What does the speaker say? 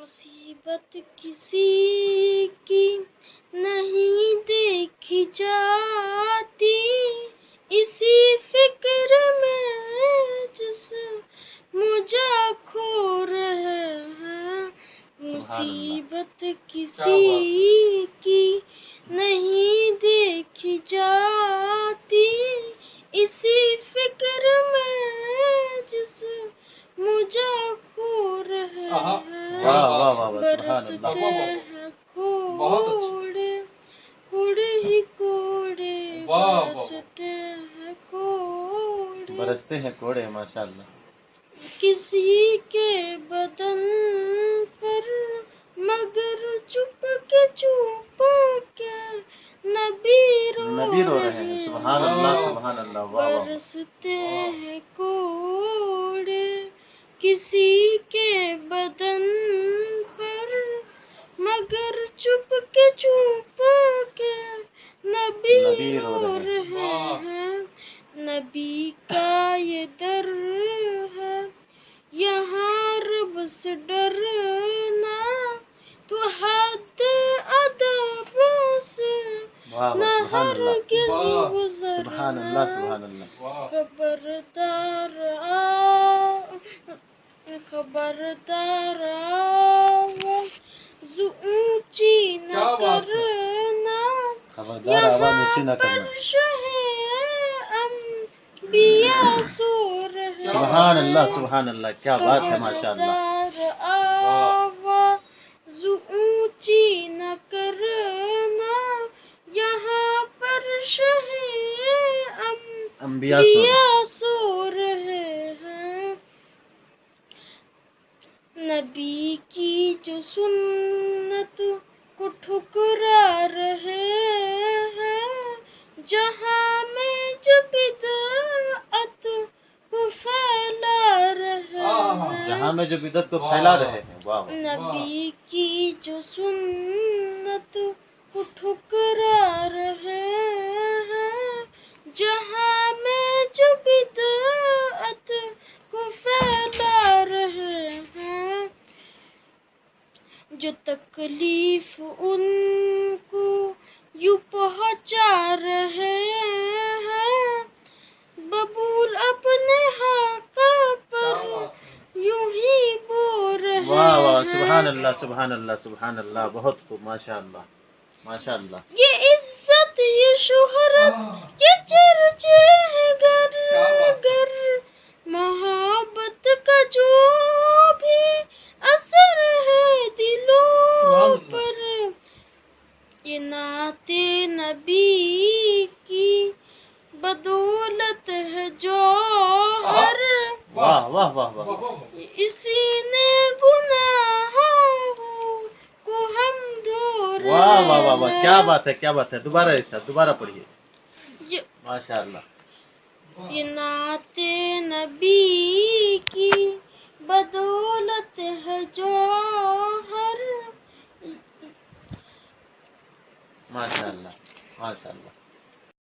मुसीबत किसी की नहीं देखी जाती, इसी फिक्र में जिस मुझे खो रहे हैं। मुसीबत किसी की नहीं देखी जाती, इसी फिक्र में जिस मुझे खो रहे हैं। बरसते हैं कोड़े कोड़े ही कोड़े, बरसते हैं कोड़े माशाअल्लाह। किसी के बदन पर मगर चुप के नबी रो रहे हैं। सुभान अल्लाह सुभान अल्लाह। वाह वाह। बरसते हैं कोड़े किसी के बदन पर मगर चुप के नबी रो रहे हैं। नबी का ये दर है, यहाँ रब से डरना, तो हद अदब से न हरगिज़ गुज़रना। खबरदार आवाज़ ऊंची न करना, यहाँ पर अंबिया सो रहे। सुभान अल्लाह क्या बात है माशाअल्लाह। आवाज़ ऊंची न करना, यहाँ पर अंबिया सो रहे हैं। नबी की जो सुन्नत को ठुकरा रहे हैं, जहाँ में जो बिदअत को फैला रहे हैं। जहाँ में जो बिदअत को फैला रहे हैं। वाह। नबी की जो सुन्नत को ठुकरा रहे हैं, जहाँ में जो बिदअत को फैला रहे हैं। जो तकलीफ उनको यूं पहुँचा रहे हैं, बबूल अपने हक़ पर यूं ही बो रहे हैं। वाह वाह। सुभान अल्लाह। बहुत खूब माशाअल्लाह। ये इज्जत ये शोहरत ये चर्चे हैं घर, मोहब्बत का जो भी असर है दिलों पर, ये नाते नबी की बदौलत है जौहर। वाह वाह वाह वाह। इसी ने गुनाहों को हम धो रहे हैं। वाह वाह वाह वाह। क्या बात है। दोबारा पढ़िए। माशाअल्लाह। ये नाते नबी की